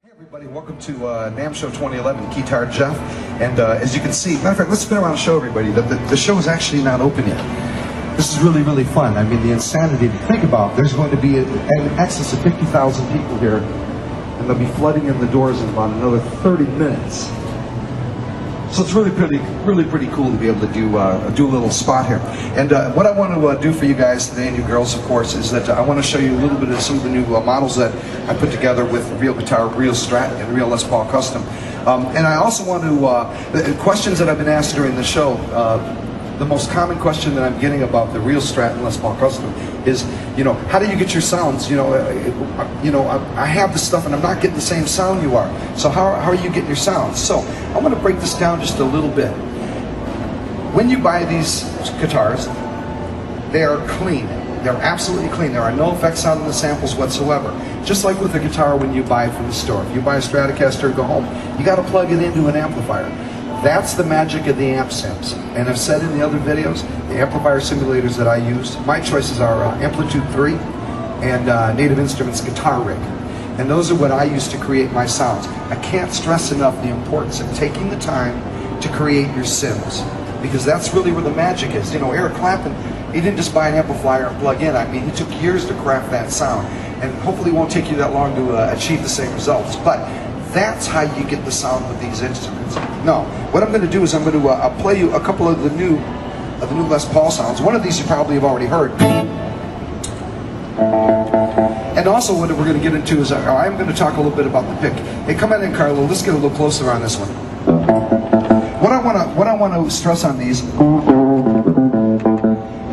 Hey everybody, welcome to NAMM Show 2011, Guitar Jeff, and as you can see, matter of fact, let's spin around and show everybody that the show is actually not open yet. This is really, really fun. I mean, the insanity to think about. There's going to be an excess of 50,000 people here, and they'll be flooding in the doors in about another 30 minutes. So it's really pretty cool to be able to do a little spot here. And what I want to do for you guys today, and you girls, of course, is that I want to show you a little bit of some of the new models that I put together with Real Guitar, Real Strat, and Real Les Paul Custom. And I also want to, the questions that I've been asked during the show, the most common question that I'm getting about the Real Strat and Les Paul Custom is, how do you get your sounds? I have this stuff and I'm not getting the same sound you are. So how are you getting your sounds? So I want to break this down just a little bit. When you buy these guitars, they are clean. They're absolutely clean. There are no effects on the samples whatsoever. Just like with a guitar when you buy it from the store. If you buy a Stratocaster and go home, you got to plug it into an amplifier. That's the magic of the amp sims. And I've said in the other videos, the amplifier simulators that I used, my choices are Amplitude 3 and Native Instruments Guitar Rig. And those are what I use to create my sounds. I can't stress enough the importance of taking the time to create your sims, because that's really where the magic is. Eric Clapton, he didn't just buy an amplifier and plug in. I mean, he took years to craft that sound. And hopefully it won't take you that long to achieve the same results. But that's how you get the sound with these instruments. No, what I'm going to do is I'm going to play you a couple of the new Les Paul sounds. One of these you probably have already heard. And also what we're going to get into is I'm going to talk a little bit about the pick. Hey, come on in, Carlo. Let's get a little closer on this one. What I want to stress on these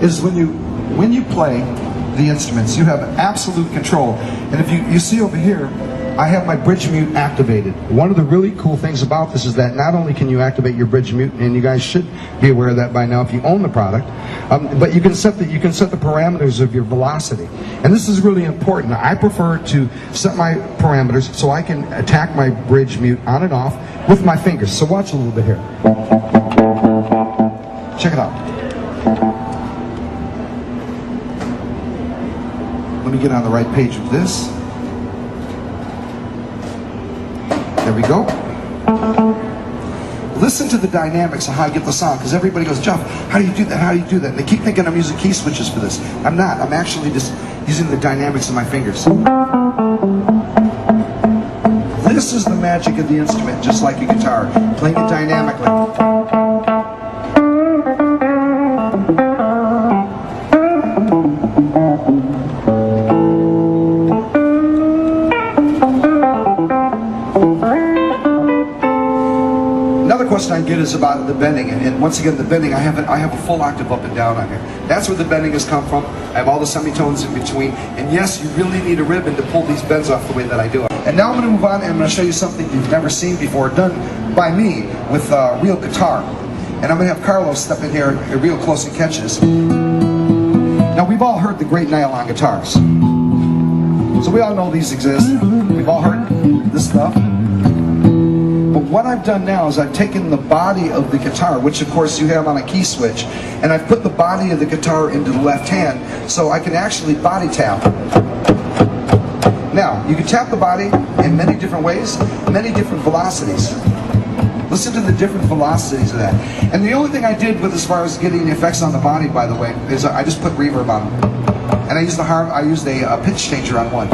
is when you play the instruments, you have absolute control. And if you see over here, I have my bridge mute activated. One of the really cool things about this is that not only can you activate your bridge mute, and you guys should be aware of that by now if you own the product, but you can set the parameters of your velocity. And this is really important. I prefer to set my parameters so I can attack my bridge mute on and off with my fingers. So watch a little bit here. Check it out. Let me get on the right page of this. There we go. Listen to the dynamics of how I get the sound, because everybody goes, Jeff, how do you do that? How do you do that? And they keep thinking I'm using key switches for this. I'm not. I'm actually just using the dynamics of my fingers. This is the magic of the instrument, just like a guitar, playing it dynamically. Question I get is about the bending, and once again the bending, I have a full octave up and down on here. That's where the bending has come from. I have all the semitones in between, and yes, you really need a ribbon to pull these bends off the way that I do it. And now I'm going to move on and I'm going to show you something you've never seen before, done by me with real guitar. And I'm going to have Carlos step in here real close and catch this. Now we've all heard the great nylon guitars, so we all know these exist. We've all heard this stuff. But what I've done now is I've taken the body of the guitar, which of course you have on a key switch, and I've put the body of the guitar into the left hand, so I can actually body tap. Now, you can tap the body in many different ways, many different velocities. Listen to the different velocities of that. And the only thing I did with as far as getting the effects on the body, by the way, is I just put reverb on them. And I used a pitch changer on one.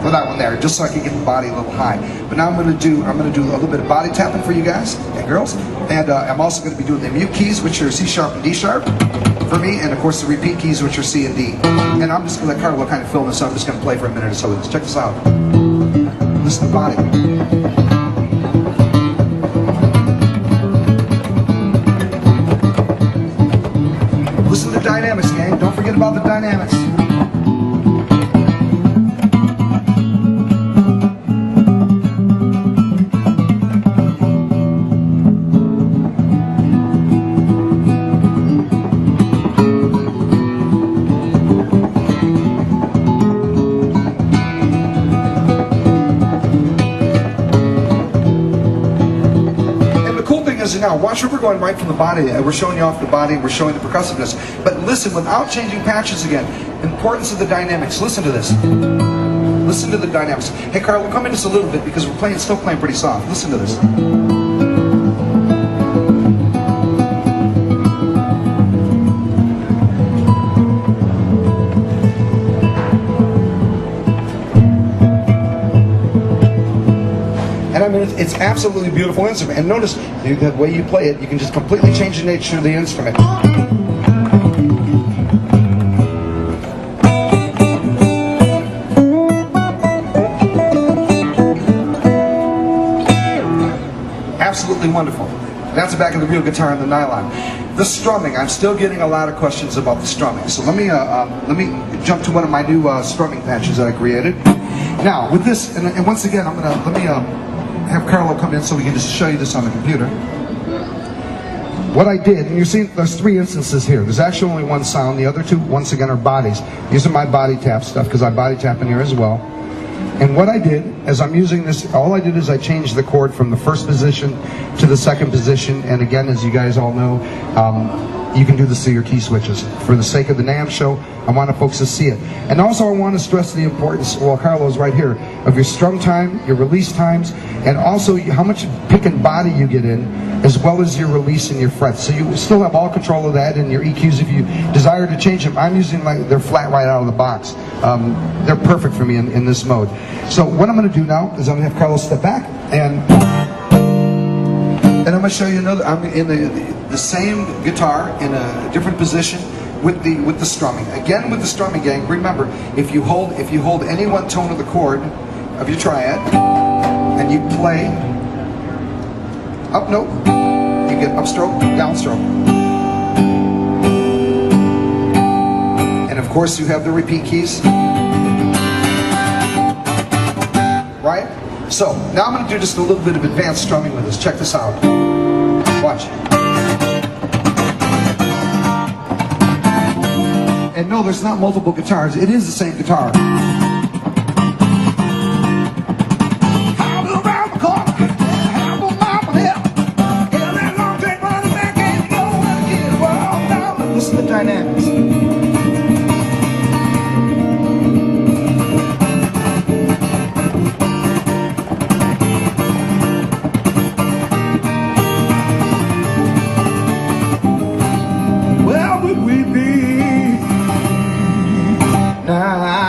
For that one there, just so I can get the body a little high. But now I'm going to do a little bit of body tapping for you guys and girls, and I'm also going to be doing the mute keys, which are C sharp and D sharp for me, and of course the repeat keys, which are C and D. And I'm just going to let Carlo kind of film this, so I'm just going to play for a minute or so with this. Check this out. Listen to the body. Listen to the dynamics, gang. Don't forget about the dynamics. Now, watch where we're going right from the body. We're showing you off the body, we're showing the percussiveness. But listen, without changing patches again, importance of the dynamics. Listen to this. Listen to the dynamics. Hey, Carl, we'll come in just a little bit because we're still playing pretty soft. Listen to this. And I mean, it's absolutely beautiful instrument. And notice the way you play it, you can just completely change the nature of the instrument. Absolutely wonderful. That's the back of the real guitar and the nylon. The strumming, I'm still getting a lot of questions about the strumming. So let me jump to one of my new strumming patches that I created. Now with this, and once again, let me have Carlo come in so we can just show you this on the computer. What I did, and you see there's 3 instances here. There's actually only one sound. The other 2, once again, are bodies. These are my body tap stuff because I body tap in here as well. And what I did, as I'm using this, all I did is I changed the chord from the first position to the second position. And again, as you guys all know, you can do this through your key switches. For the sake of the NAMM show, I want folks to see it. And also I want to stress the importance, well, Carlo's right here, of your strum time, your release times, and also how much pick and body you get in, as well as your release and your frets. So you still have all control of that, and your EQs, if you desire to change them. I'm using they're flat right out of the box. They're perfect for me in this mode. So what I'm going to do now is I'm going to have Carlos step back, and I'm going to show you another. I'm in the same guitar in a different position with the strumming. Again, with the strumming, gang. Remember, if you hold any one tone of the chord of your triad, and you play up note, you get upstroke, downstroke, and of course you have the repeat keys. Right? So, now I'm going to do just a little bit of advanced strumming with this. Check this out. Watch. And no, there's not multiple guitars. It is the same guitar. Listen to the dynamics. Well, would we be now?